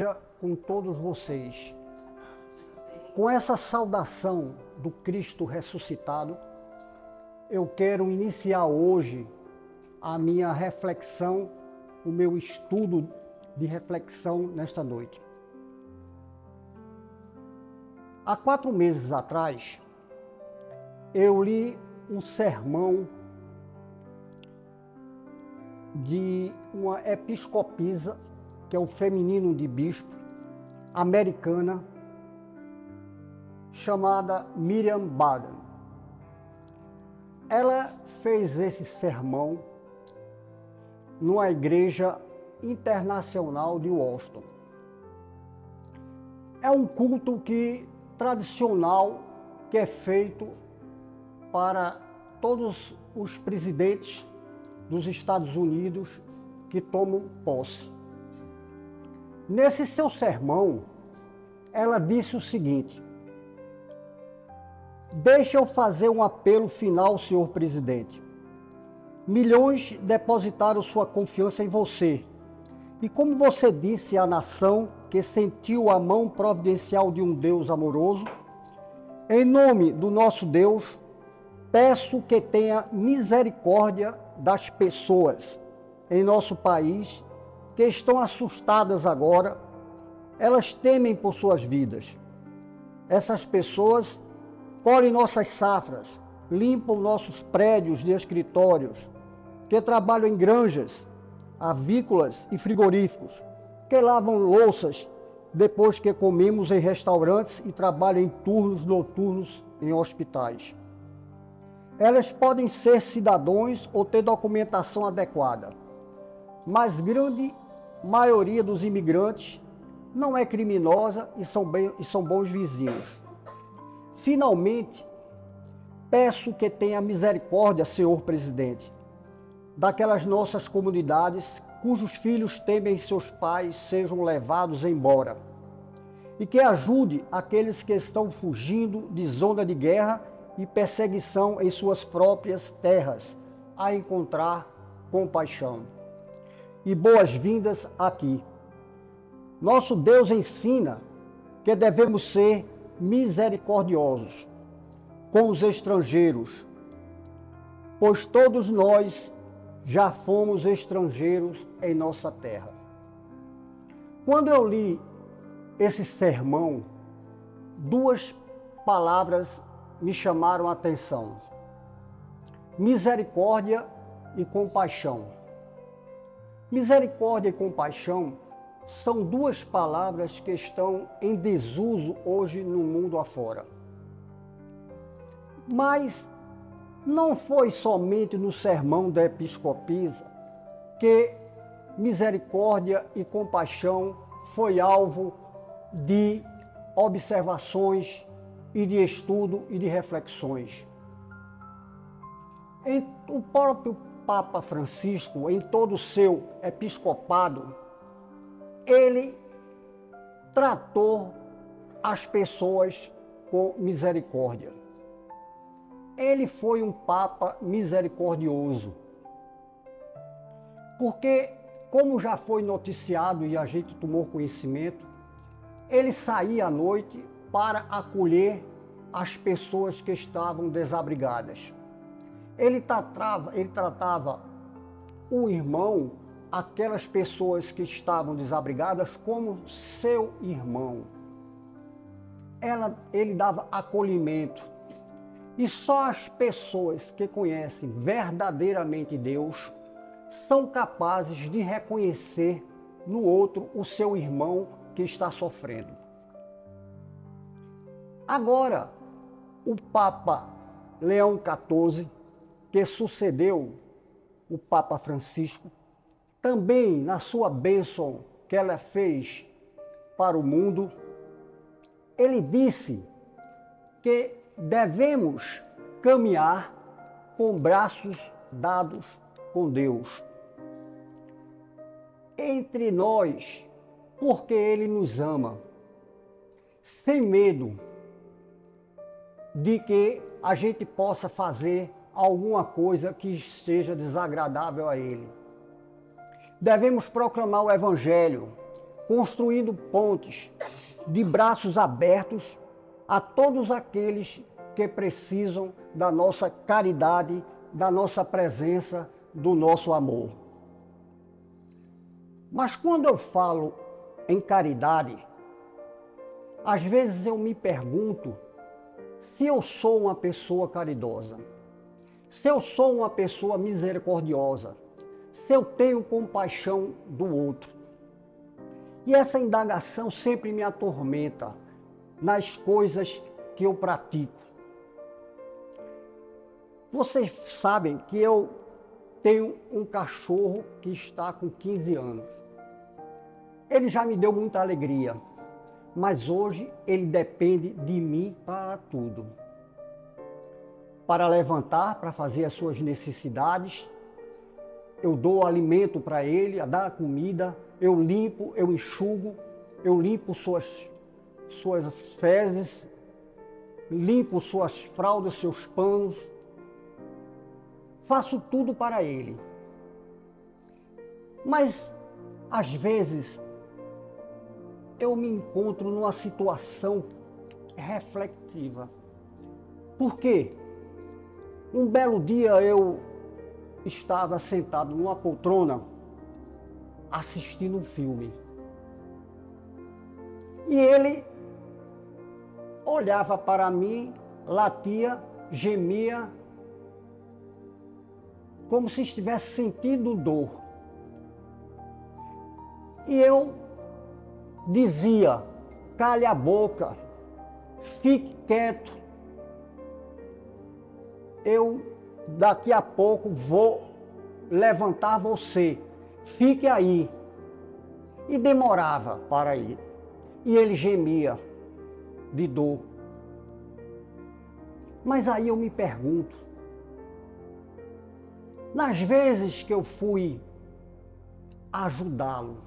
esteja com todos vocês. Com essa saudação do Cristo ressuscitado, eu quero iniciar hoje a minha reflexão, o meu estudo de reflexão nesta noite. Há 4 meses atrás, eu li um sermão de uma episcopisa, que é o feminino de bispo, americana, chamada Miriam Baden. Ela fez esse sermão numa igreja internacional de Washington. É um culto tradicional que é feito para todos os presidentes dos Estados Unidos que tomam posse. Nesse seu sermão, ela disse o seguinte: deixa eu fazer um apelo final, senhor presidente. Milhões depositaram sua confiança em você. E como você disse à nação que sentiu a mão providencial de um Deus amoroso, em nome do nosso Deus, peço que tenha misericórdia das pessoas em nosso país que estão assustadas agora. Elas temem por suas vidas. Essas pessoas colhem nossas safras, limpam nossos prédios de escritórios, que trabalham em granjas, avícolas e frigoríficos, que lavam louças depois que comemos em restaurantes e trabalham em turnos noturnos em hospitais. Elas podem ser cidadãos ou ter documentação adequada, mas grande maioria dos imigrantes não é criminosa e são bons vizinhos. Finalmente, peço que tenha misericórdia, senhor presidente, daquelas nossas comunidades cujos filhos temem seus pais sejam levados embora, e que ajude aqueles que estão fugindo de zona de guerra e perseguição em suas próprias terras a encontrar compaixão. E boas-vindas aqui. Nosso Deus ensina que devemos ser misericordiosos com os estrangeiros, pois todos nós já fomos estrangeiros em nossa terra. Quando eu li esse sermão, 2 palavras me chamaram a atenção: misericórdia e compaixão. Misericórdia e compaixão são 2 palavras que estão em desuso hoje no mundo afora. Mas não foi somente no sermão da episcopisa que misericórdia e compaixão foi alvo de observações e de estudo e de reflexões. O próprio Papa Francisco, em todo o seu episcopado, ele tratou as pessoas com misericórdia. Ele foi um Papa misericordioso, porque, como já foi noticiado e a gente tomou conhecimento, ele saía à noite para acolher as pessoas que estavam desabrigadas. Ele tratava o irmão, aquelas pessoas que estavam desabrigadas, como seu irmão. Ele dava acolhimento. E só as pessoas que conhecem verdadeiramente Deus são capazes de reconhecer no outro o seu irmão que está sofrendo. Agora, o Papa Leão XIV, que sucedeu o Papa Francisco, também na sua bênção que ela fez para o mundo, ele disse que devemos caminhar com braços dados com Deus. Entre nós, porque Ele nos ama, sem medo de que a gente possa fazer alguma coisa que seja desagradável a Ele. Devemos proclamar o Evangelho, construindo pontes de braços abertos a todos aqueles que precisam da nossa caridade, da nossa presença, do nosso amor. Mas quando eu falo em caridade, às vezes eu me pergunto se eu sou uma pessoa caridosa, se eu sou uma pessoa misericordiosa, se eu tenho compaixão do outro. E essa indagação sempre me atormenta nas coisas que eu pratico. Vocês sabem que eu tenho um cachorro que está com 15 anos. Ele já me deu muita alegria, mas hoje ele depende de mim para tudo. Para levantar, para fazer as suas necessidades, eu dou alimento para ele, a dar comida, eu limpo, eu enxugo, eu limpo suas fezes, limpo suas fraldas, seus panos, faço tudo para ele. Mas, às vezes, eu me encontro numa situação reflexiva. Por quê? Um belo dia eu estava sentado numa poltrona assistindo um filme. E ele olhava para mim, latia, gemia, como se estivesse sentindo dor. E eu dizia: cale a boca, fique quieto. Eu daqui a pouco vou levantar você, fique aí. E demorava para ir. E ele gemia de dor. Mas aí eu me pergunto, nas vezes que eu fui ajudá-lo,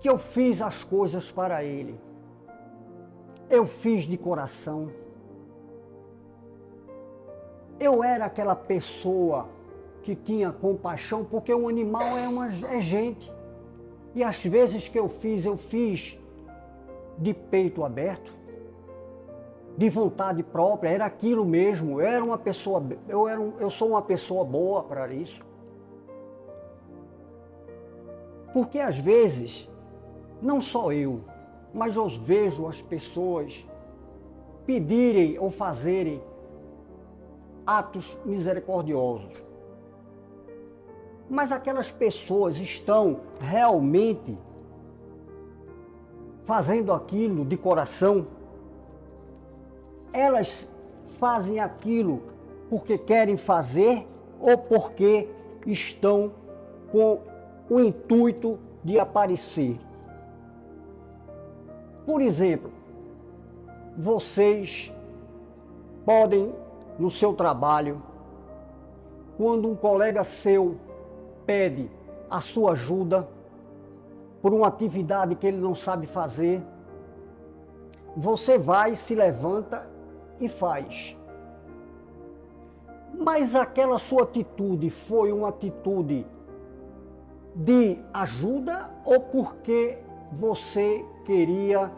que eu fiz as coisas para ele, eu fiz de coração. Eu era aquela pessoa que tinha compaixão, porque o animal é gente. E as vezes que eu fiz de peito aberto, de vontade própria, era aquilo mesmo. Eu sou uma pessoa boa para isso. Porque às vezes, não só eu, mas eu vejo as pessoas pedirem ou fazerem atos misericordiosos. Mas aquelas pessoas estão realmente fazendo aquilo de coração? Elas fazem aquilo porque querem fazer ou porque estão com o intuito de aparecer? Por exemplo, vocês podem, no seu trabalho, quando um colega seu pede a sua ajuda por uma atividade que ele não sabe fazer, você vai, se levanta e faz. Mas aquela sua atitude foi uma atitude de ajuda ou porque você queria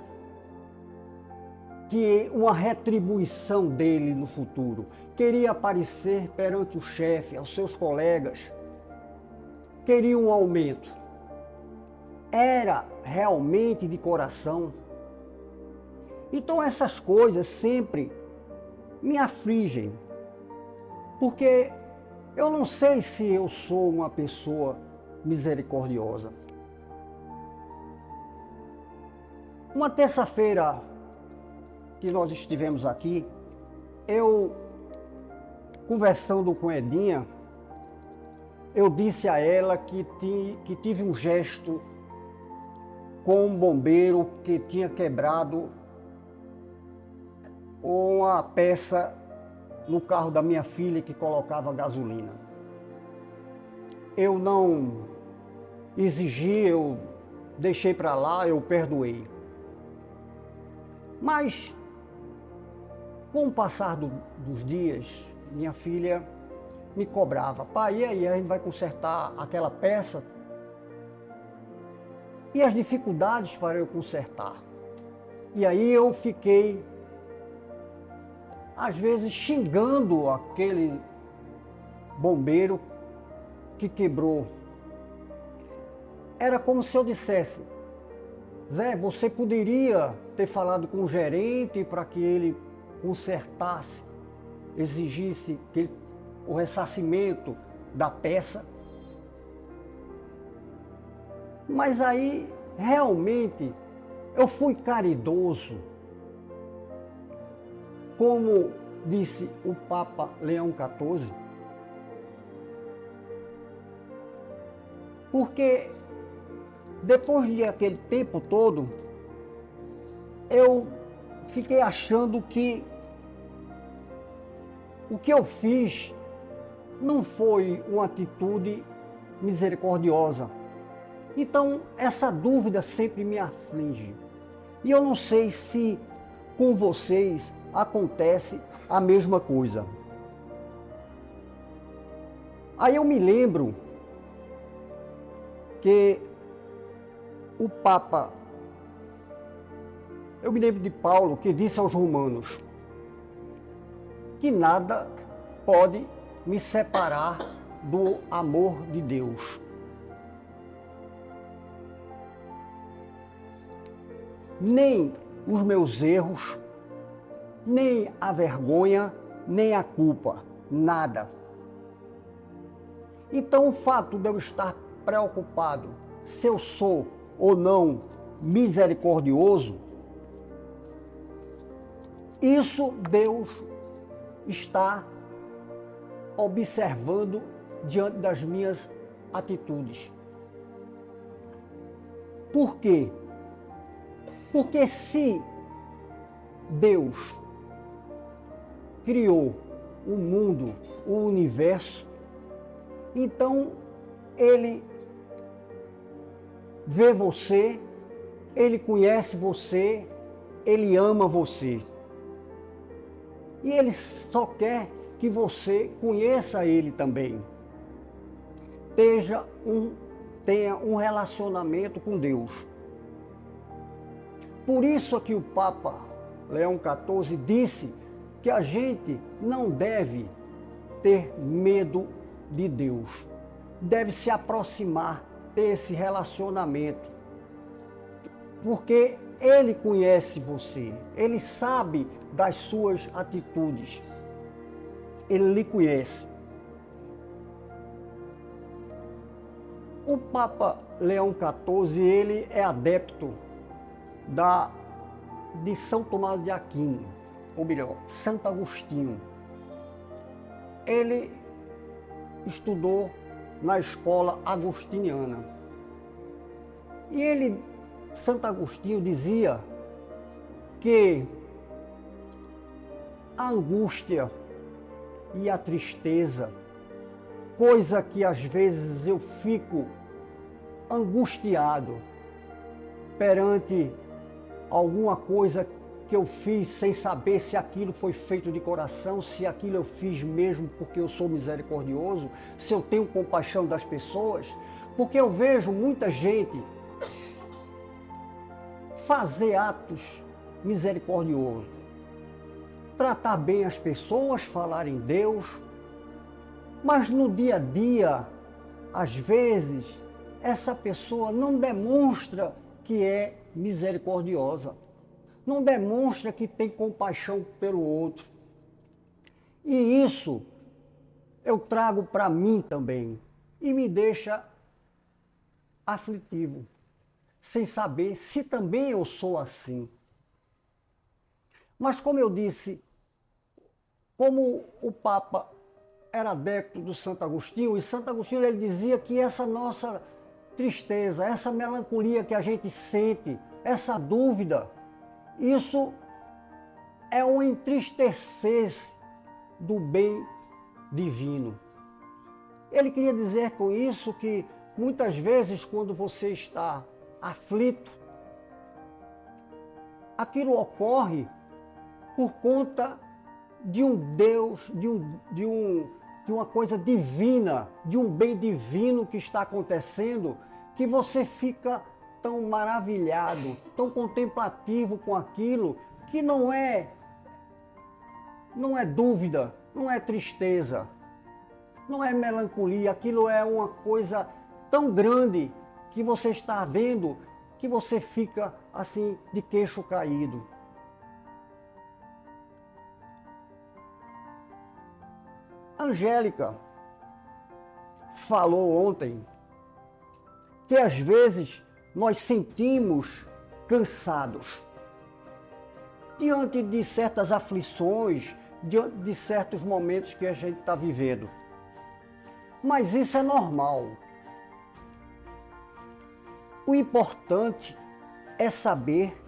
que uma retribuição dele no futuro? Queria aparecer perante o chefe, aos seus colegas, queria um aumento. Era realmente de coração? Então essas coisas sempre me afligem, porque eu não sei se eu sou uma pessoa misericordiosa. Uma terça-feira que nós estivemos aqui, eu, conversando com Edinha, eu disse a ela que tive um gesto com um bombeiro que tinha quebrado uma peça no carro da minha filha que colocava gasolina. Eu não exigi, eu deixei para lá, eu perdoei. Mas, com o passar dos dias, minha filha me cobrava: pai, e aí, a gente vai consertar aquela peça? e as dificuldades para eu consertar. E aí eu fiquei, às vezes, xingando aquele bombeiro que quebrou. Era como se eu dissesse: Zé, você poderia ter falado com o gerente para que ele consertasse, exigisse o ressarcimento da peça. Mas aí, realmente, eu fui caridoso. Como disse o Papa Leão XIV, porque depois de aquele tempo todo, eu fiquei achando que o que eu fiz não foi uma atitude misericordiosa. Então, essa dúvida sempre me aflige. E eu não sei se com vocês acontece a mesma coisa. Aí eu me lembro que o Papa, eu me lembro de Paulo, que disse aos romanos que nada pode me separar do amor de Deus. Nem os meus erros, nem a vergonha, nem a culpa, nada. Então o fato de eu estar preocupado se eu sou ou não misericordioso, isso Deus está observando diante das minhas atitudes. Por quê? Porque se Deus criou o mundo, o universo, então Ele vê você, Ele conhece você, Ele ama você. E Ele só quer que você conheça Ele também. Tenha um relacionamento com Deus. Por isso é que o Papa Leão XIV disse que a gente não deve ter medo de Deus. Deve se aproximar, ter esse relacionamento. Porque Ele conhece você, Ele sabe das suas atitudes, Ele lhe conhece. O Papa Leão XIV, ele é adepto de São Tomás de Aquino, ou melhor, Santo Agostinho. Ele estudou na escola agostiniana. E Santo Agostinho dizia que a angústia e a tristeza, coisa que às vezes eu fico angustiado perante alguma coisa que eu fiz sem saber se aquilo foi feito de coração, se aquilo eu fiz mesmo porque eu sou misericordioso, se eu tenho compaixão das pessoas, porque eu vejo muita gente fazer atos misericordiosos, tratar bem as pessoas, falar em Deus, mas no dia a dia, às vezes, essa pessoa não demonstra que é misericordiosa, não demonstra que tem compaixão pelo outro. E isso eu trago para mim também e me deixa aflitivo, sem saber se também eu sou assim. Mas como eu disse, como o Papa era adepto do Santo Agostinho, e Santo Agostinho ele dizia que essa nossa tristeza, essa melancolia que a gente sente, essa dúvida, isso é um entristecer do bem divino. Ele queria dizer com isso que muitas vezes quando você está aflito, aquilo ocorre por conta de um Deus, de uma coisa divina, de um bem divino que está acontecendo, que você fica tão maravilhado, tão contemplativo com aquilo, que não é dúvida, não é tristeza, não é melancolia, aquilo é uma coisa tão grande que você está vendo que você fica assim de queixo caído. Angélica falou ontem que às vezes nós sentimos cansados diante de certas aflições, diante de certos momentos que a gente está vivendo. Mas isso é normal. O importante é saber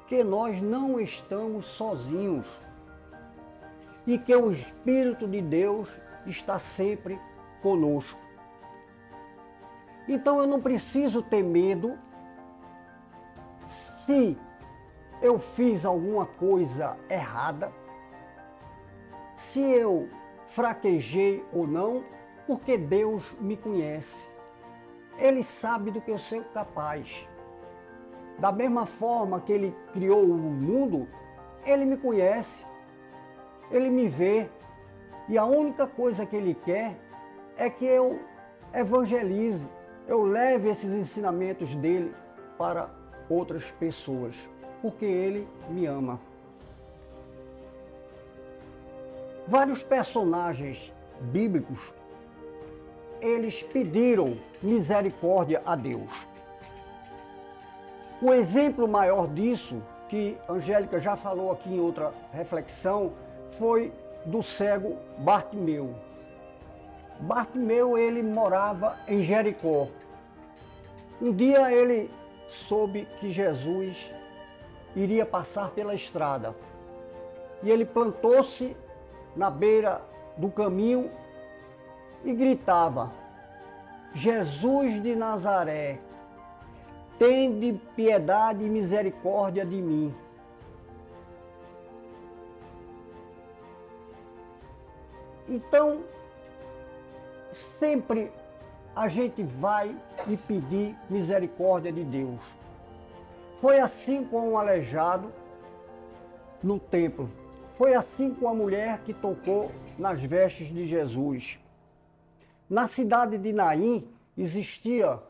que nós não estamos sozinhos e que o Espírito de Deus está sempre conosco. Então eu não preciso ter medo se eu fiz alguma coisa errada, se eu fraquejei ou não, porque Deus me conhece. Ele sabe do que eu sou capaz. Da mesma forma que Ele criou o mundo, Ele me conhece, Ele me vê. E a única coisa que Ele quer é que eu evangelize, eu leve esses ensinamentos dele para outras pessoas, porque Ele me ama. Vários personagens bíblicos, eles pediram misericórdia a Deus. O exemplo maior disso, que Angélica já falou aqui em outra reflexão, foi do cego Bartimeu. Bartimeu, ele morava em Jericó. Um dia ele soube que Jesus iria passar pela estrada. E ele plantou-se na beira do caminho e gritava: Jesus de Nazaré, tende piedade e misericórdia de mim. Então, sempre a gente vai e pedir misericórdia de Deus. Foi assim com o aleijado no templo. Foi assim com a mulher que tocou nas vestes de Jesus. Na cidade de Naim existia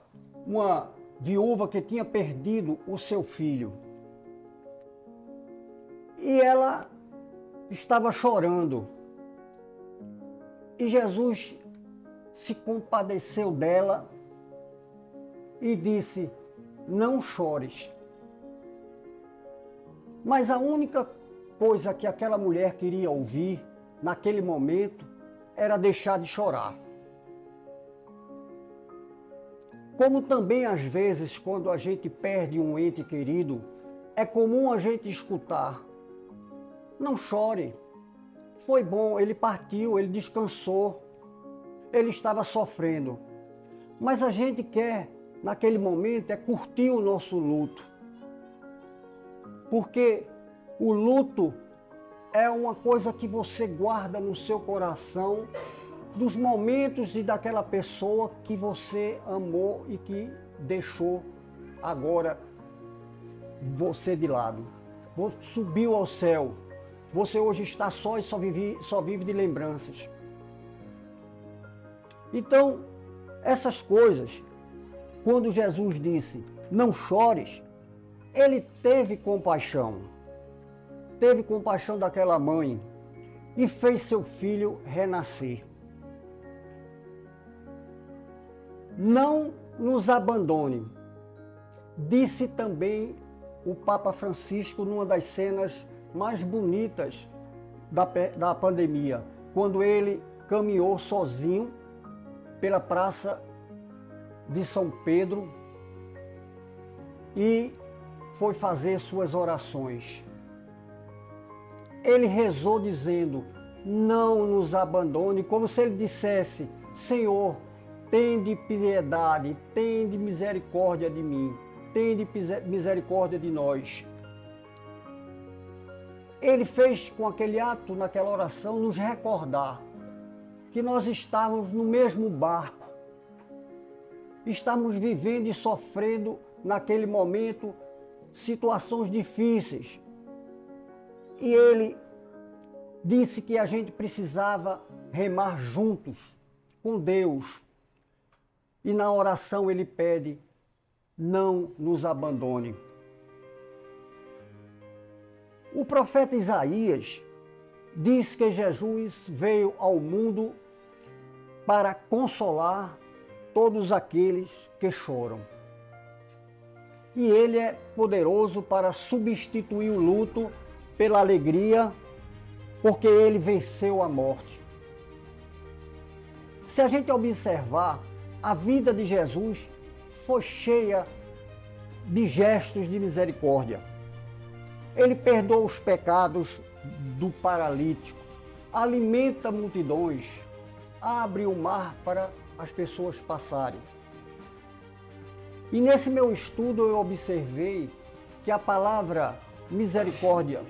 uma viúva que tinha perdido o seu filho. E ela estava chorando. E Jesus se compadeceu dela e disse: não chores. Mas a única coisa que aquela mulher queria ouvir naquele momento era deixar de chorar. Como também às vezes, quando a gente perde um ente querido, é comum a gente escutar: não chore, foi bom, ele partiu, ele descansou, ele estava sofrendo. Mas a gente quer, naquele momento, é curtir o nosso luto. Porque o luto é uma coisa que você guarda no seu coração dos momentos e daquela pessoa que você amou e que deixou agora você de lado. Você subiu ao céu. Você hoje está só e só vive de lembranças. Então, essas coisas, quando Jesus disse, não chores, ele teve compaixão. Teve compaixão daquela mãe e fez seu filho renascer. Não nos abandone, disse também o Papa Francisco numa das cenas mais bonitas da pandemia, quando ele caminhou sozinho pela Praça de São Pedro e foi fazer suas orações. Ele rezou dizendo, não nos abandone, como se ele dissesse, Senhor, tende piedade, tende misericórdia de mim, tende misericórdia de nós. Ele fez com aquele ato, naquela oração, nos recordar que nós estávamos no mesmo barco, estamos vivendo e sofrendo naquele momento, situações difíceis. E ele disse que a gente precisava remar juntos com Deus. E na oração ele pede: não nos abandone. O profeta Isaías diz que Jesus veio ao mundo para consolar todos aqueles que choram. E ele é poderoso para substituir o luto pela alegria, porque ele venceu a morte. Se a gente observar, a vida de Jesus foi cheia de gestos de misericórdia. Ele perdoa os pecados do paralítico, alimenta multidões, abre o mar para as pessoas passarem. E nesse meu estudo eu observei que a palavra misericórdia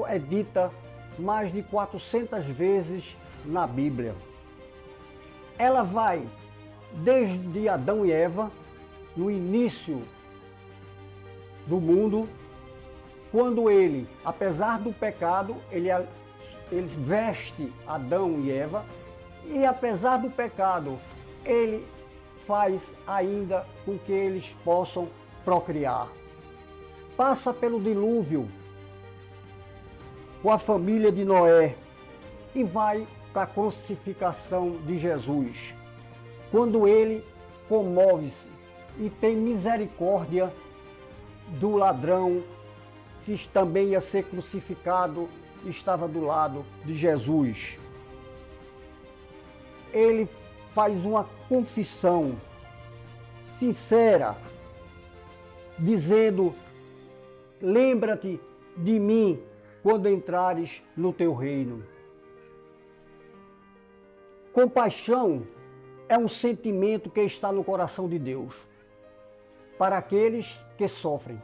é dita mais de 400 vezes na Bíblia. Ela vai desde Adão e Eva, no início do mundo, quando ele, apesar do pecado, ele veste Adão e Eva, e apesar do pecado, ele faz ainda com que eles possam procriar. Passa pelo dilúvio com a família de Noé e vai para a crucificação de Jesus, quando ele comove-se e tem misericórdia do ladrão que também ia ser crucificado e estava do lado de Jesus. Ele faz uma confissão sincera, dizendo: lembra-te de mim quando entrares no teu reino. Compaixão é um sentimento que está no coração de Deus para aqueles que sofrem.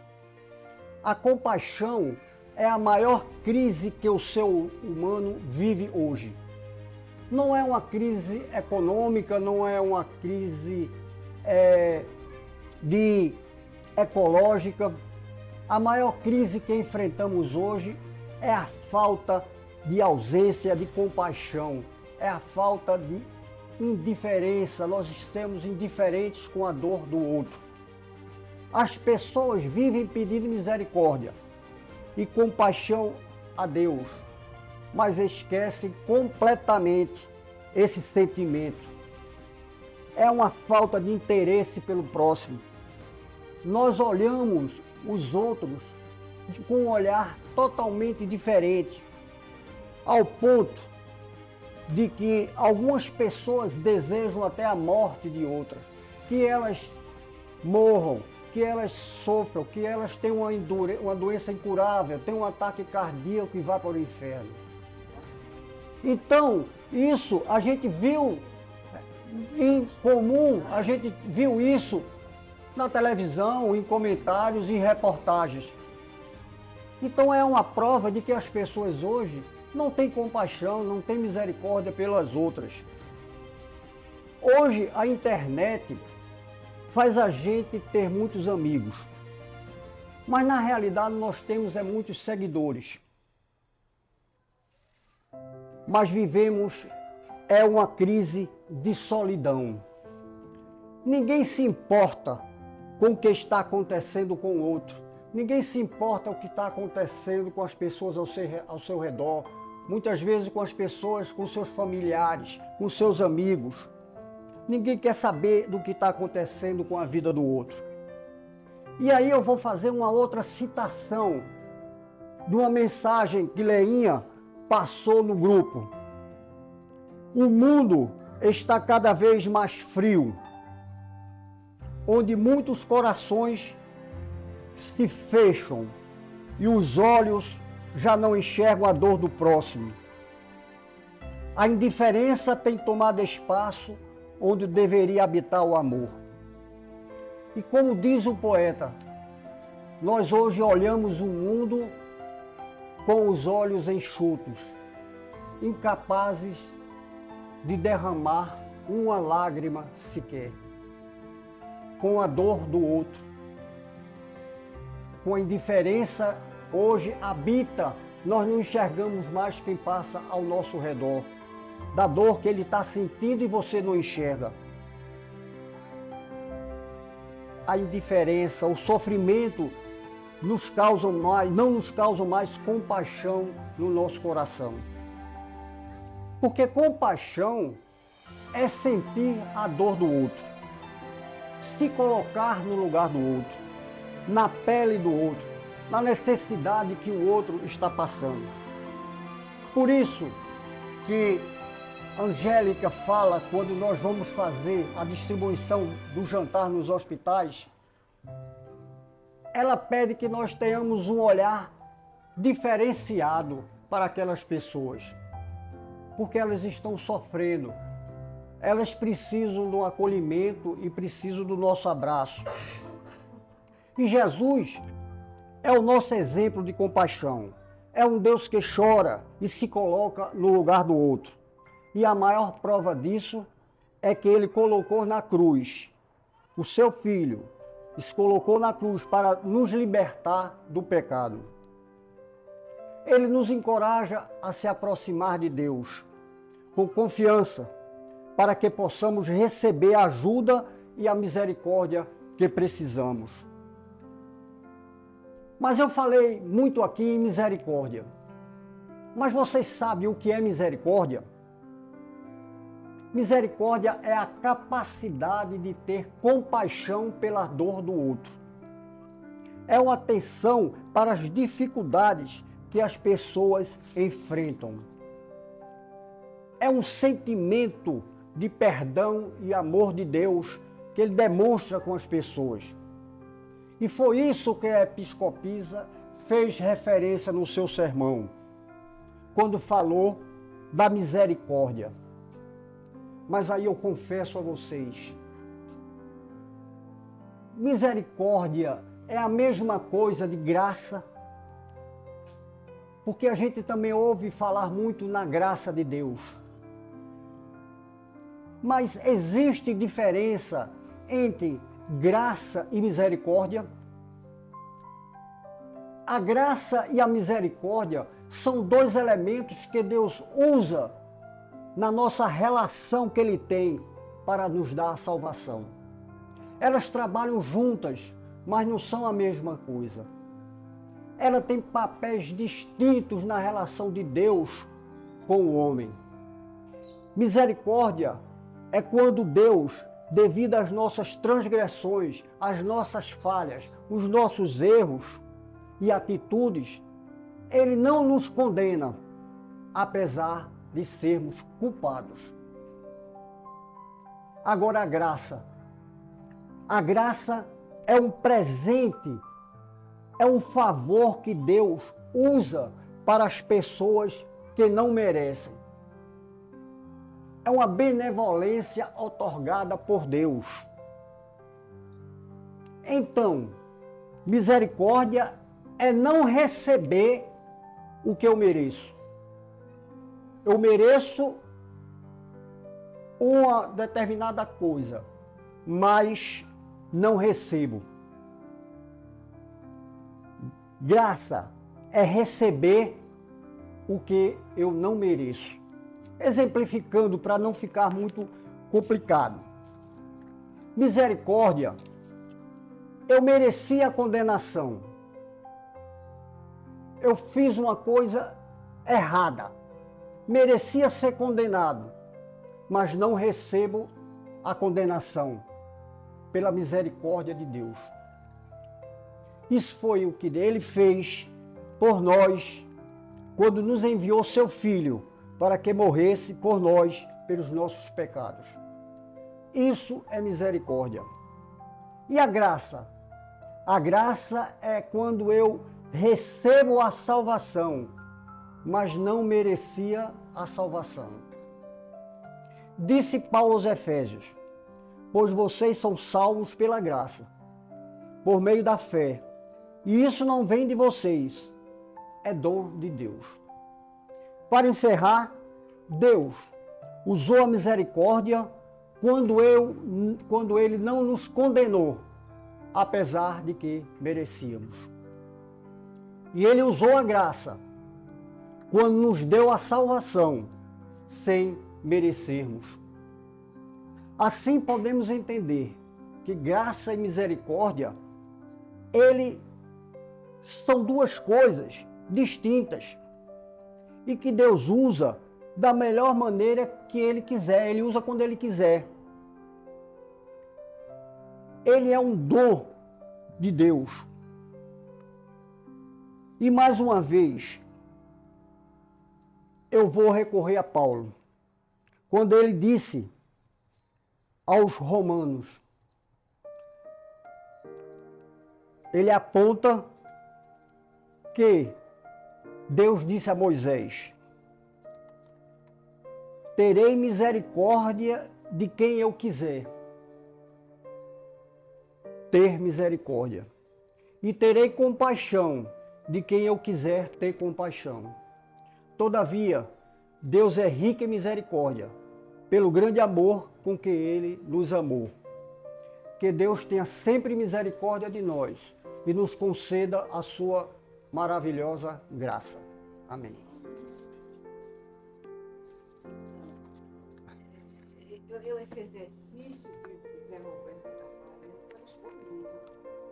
A compaixão é a maior crise que o ser humano vive hoje. Não é uma crise econômica, não é uma crise ecológica. A maior crise que enfrentamos hoje é a falta de ausência de compaixão, é a falta de indiferença. Nós estamos indiferentes com a dor do outro. As pessoas vivem pedindo misericórdia e compaixão a Deus, mas esquecem completamente esse sentimento. É uma falta de interesse pelo próximo. Nós olhamos os outros com um olhar totalmente diferente, ao ponto de que algumas pessoas desejam até a morte de outras, que elas morram, que elas sofram, que elas tenham uma doença incurável, tenham um ataque cardíaco e vá para o inferno. Então, isso a gente viu em comum, a gente viu isso na televisão, em comentários, em reportagens. Então é uma prova de que as pessoas hoje não têm compaixão, não têm misericórdia pelas outras. Hoje a internet faz a gente ter muitos amigos, mas na realidade nós temos muitos seguidores. Mas vivemos uma crise de solidão. Ninguém se importa com o que está acontecendo com o outro. Ninguém se importa com o que está acontecendo com as pessoas ao seu redor. Muitas vezes com as pessoas, com seus familiares, com seus amigos. Ninguém quer saber do que está acontecendo com a vida do outro. E aí eu vou fazer uma outra citação de uma mensagem que Leinha passou no grupo. O mundo está cada vez mais frio, onde muitos corações se fecham e os olhos já não enxergam a dor do próximo. A indiferença tem tomado espaço onde deveria habitar o amor. E como diz o poeta, nós hoje olhamos o mundo com os olhos enxutos, incapazes de derramar uma lágrima sequer. com a dor do outro, com a indiferença. Hoje habita, nós não enxergamos mais quem passa ao nosso redor, da dor que ele está sentindo e você não enxerga. A indiferença, o sofrimento não nos causam mais compaixão no nosso coração. Porque compaixão é sentir a dor do outro, se colocar no lugar do outro, na pele do outro, na necessidade que o outro está passando. Por isso que Angélica fala, quando nós vamos fazer a distribuição do jantar nos hospitais, ela pede que nós tenhamos um olhar diferenciado para aquelas pessoas, porque elas estão sofrendo, elas precisam do acolhimento e precisam do nosso abraço. E Jesus é o nosso exemplo de compaixão, é um Deus que chora e se coloca no lugar do outro. E a maior prova disso é que ele colocou na cruz o seu filho, se colocou na cruz para nos libertar do pecado. Ele nos encoraja a se aproximar de Deus com confiança, para que possamos receber a ajuda e a misericórdia que precisamos. Mas eu falei muito aqui em misericórdia. Mas vocês sabem o que é misericórdia? Misericórdia é a capacidade de ter compaixão pela dor do outro. É uma atenção para as dificuldades que as pessoas enfrentam. É um sentimento de perdão e amor de Deus que ele demonstra com as pessoas. E foi isso que a episcopisa fez referência no seu sermão, quando falou da misericórdia. Mas aí eu confesso a vocês, misericórdia é a mesma coisa de graça, porque a gente também ouve falar muito na graça de Deus. Mas existe diferença entre graça e misericórdia? A graça e a misericórdia são dois elementos que Deus usa na nossa relação que Ele tem para nos dar a salvação. Elas trabalham juntas, mas não são a mesma coisa. Ela tem papéis distintos na relação de Deus com o homem. Misericórdia é quando Deus, devido às nossas transgressões, às nossas falhas, os nossos erros e atitudes, Ele não nos condena, apesar de sermos culpados. Agora a graça. A graça é um presente, é um favor que Deus usa para as pessoas que não merecem. É uma benevolência outorgada por Deus. Então, misericórdia é não receber o que eu mereço. Eu mereço uma determinada coisa, mas não recebo. Graça é receber o que eu não mereço. Exemplificando para não ficar muito complicado. Misericórdia, eu merecia a condenação. Eu fiz uma coisa errada. Merecia ser condenado, mas não recebo a condenação pela misericórdia de Deus. Isso foi o que Ele fez por nós quando nos enviou seu Filho para que morresse por nós pelos nossos pecados. Isso é misericórdia. E a graça? A graça é quando eu recebo a salvação, mas não merecia a salvação. Disse Paulo aos Efésios: pois vocês são salvos pela graça, por meio da fé, e isso não vem de vocês, é dom de Deus. Para encerrar, Deus usou a misericórdia quando Ele não nos condenou, apesar de que merecíamos. E Ele usou a graça quando nos deu a salvação, sem merecermos. Assim podemos entender que graça e misericórdia, são duas coisas distintas e que Deus usa da melhor maneira que Ele quiser. Ele usa quando Ele quiser. Ele é um dom de Deus. E mais uma vez, eu vou recorrer a Paulo, quando ele disse aos romanos, ele aponta que Deus disse a Moisés: terei misericórdia de quem eu quiser ter misericórdia, e terei compaixão de quem eu quiser ter compaixão. Todavia, Deus é rico em misericórdia, pelo grande amor com que Ele nos amou. Que Deus tenha sempre misericórdia de nós e nos conceda a sua maravilhosa graça. Amém. Esse exercício que Zé Roberto está fazendo está disponível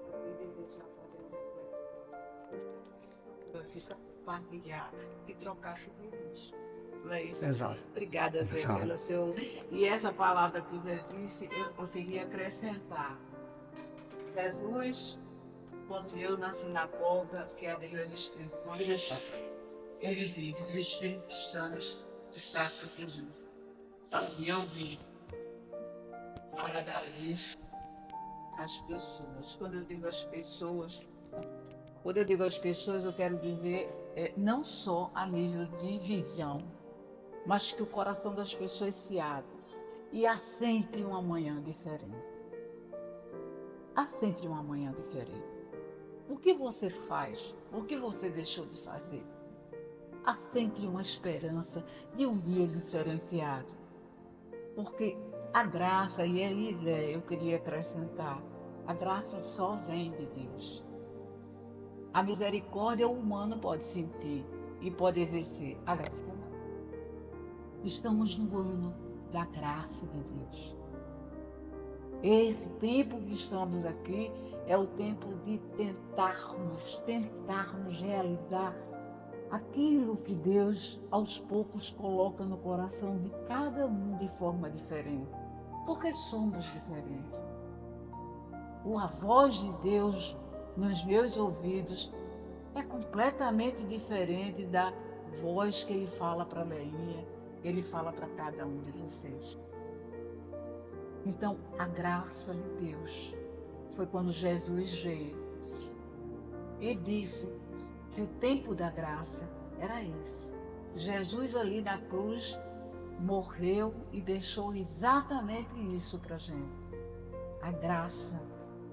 para quem desejar fazer uma reflexão. Partilhar e trocar sobre isso. Não é isso? Exato. Obrigada, Zé, Exato. pelo seu. E essa palavra que o Zé disse, eu conseguia acrescentar. Jesus, quando eu na sinagoga, que abriu as escrituras, ele diz: os Espíritos Santos está sobre mim. E eu vi para dar isso às pessoas. Quando eu digo às pessoas, eu quero dizer não só a nível de visão, mas que o coração das pessoas se abre. E há sempre uma manhã diferente. Há sempre uma manhã diferente. O que você faz? O que você deixou de fazer? Há sempre uma esperança de um dia diferenciado. Porque a graça, e aí, Zé, eu queria acrescentar, a graça só vem de Deus. A misericórdia o humano pode sentir e pode exercer. A graça não. Estamos no ano da graça de Deus. Esse tempo que estamos aqui é o tempo de tentarmos realizar aquilo que Deus aos poucos coloca no coração de cada um de forma diferente. Porque somos diferentes. A voz de Deus nos meus ouvidos é completamente diferente da voz que Ele fala para a Leinha, que Ele fala para cada um de vocês. Então, a graça de Deus foi quando Jesus veio e disse que o tempo da graça era esse. Jesus ali na cruz morreu e deixou exatamente isso para a gente. A graça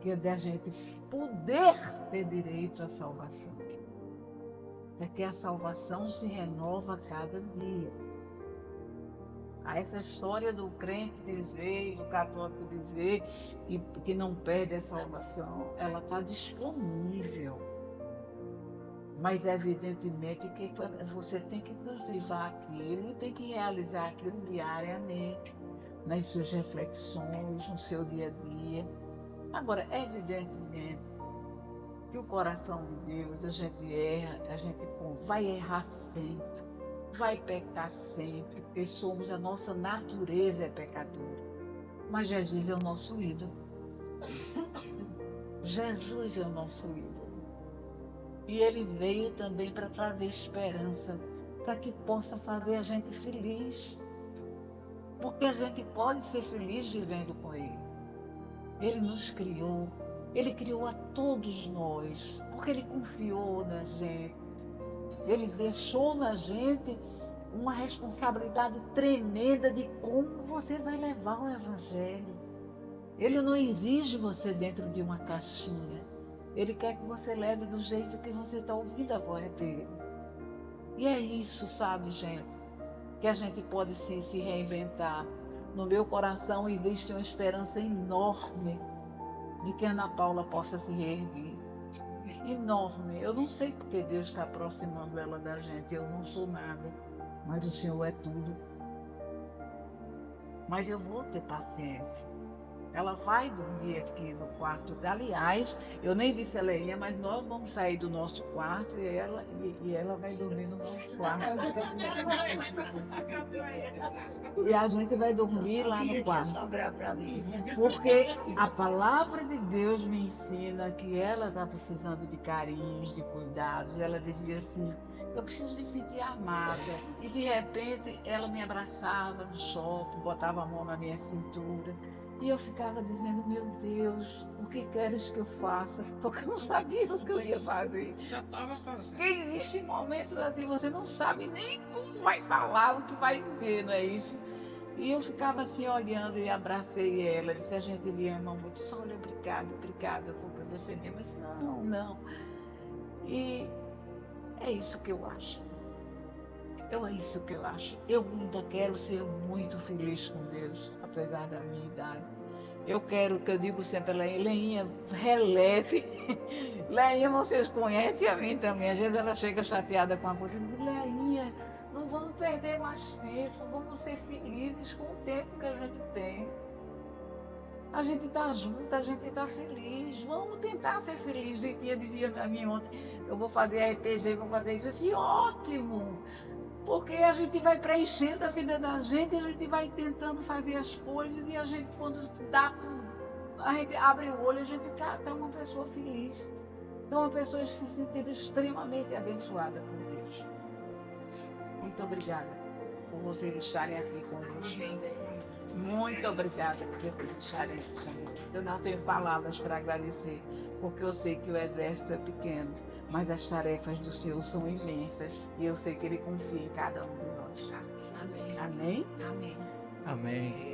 que é da gente poder ter direito à salvação. É que a salvação se renova a cada dia. Essa história do crente dizer, do católico dizer que não perde a salvação, ela está disponível. Mas evidentemente que você tem que cultivar aquilo e tem que realizar aquilo diariamente, nas suas reflexões, no seu dia a dia. Agora, evidentemente que o coração de Deus, a gente erra, a gente vai errar sempre, vai pecar sempre, porque a nossa natureza é pecadora. Mas Jesus é o nosso ídolo. Jesus é o nosso ídolo. E Ele veio também para trazer esperança, para que possa fazer a gente feliz. Porque a gente pode ser feliz vivendo com Ele. Ele nos criou, Ele criou a todos nós, porque Ele confiou na gente. Ele deixou na gente uma responsabilidade tremenda de como você vai levar o Evangelho. Ele não exige você dentro de uma caixinha. Ele quer que você leve do jeito que você está ouvindo a voz dele. E é isso, sabe, gente? Que a gente pode se reinventar. no meu coração existe uma esperança enorme de que Ana Paula possa se reerguer. Enorme. Eu não sei porque Deus está aproximando ela da gente. Eu não sou nada, mas o Senhor é tudo. Mas eu vou ter paciência. Ela vai dormir aqui no quarto. Aliás, eu nem disse a Leinha, mas nós vamos sair do nosso quarto e ela vai dormir no nosso quarto. E a gente vai dormir lá no quarto. Porque a palavra de Deus me ensina que ela está precisando de carinhos, de cuidados. Ela dizia assim, eu preciso me sentir amada. E de repente ela me abraçava no shopping, botava a mão na minha cintura. E eu ficava dizendo, meu Deus, o que queres que eu faça? Porque eu não sabia o que eu ia fazer. Já estava fazendo. Porque existem momentos assim, você não sabe nem como vai falar, o que vai dizer, não é isso? E eu ficava assim olhando e abracei ela, disse, a gente lhe ama muito. Disse, olha, obrigada por você mesmo. Eu disse, não. E é isso que eu acho. É isso que eu acho. Eu ainda quero ser muito feliz com Deus, apesar da minha idade. Eu quero, que eu digo sempre, Leinha, releve. Leinha, vocês conhecem a mim também. Às vezes ela chega chateada com a coisa. Eu digo, Leinha, não vamos perder mais tempo, vamos ser felizes com o tempo que a gente tem. A gente está junto, a gente está feliz. Vamos tentar ser feliz. E eu dizia para mim ontem, eu vou fazer RPG, vou fazer isso. Assim, ótimo! Porque a gente vai preenchendo a vida da gente, a gente vai tentando fazer as coisas e a gente, quando a gente abre o olho, a gente está uma pessoa feliz. Então, uma pessoa se sentindo extremamente abençoada por Deus. Muito obrigada por vocês estarem aqui conosco. Muito obrigada por estarem aqui. Eu não tenho palavras para agradecer, porque eu sei que o exército é pequeno, mas as tarefas do Senhor são imensas e eu sei que Ele confia em cada um de nós. Amém. Amém? Amém. Amém.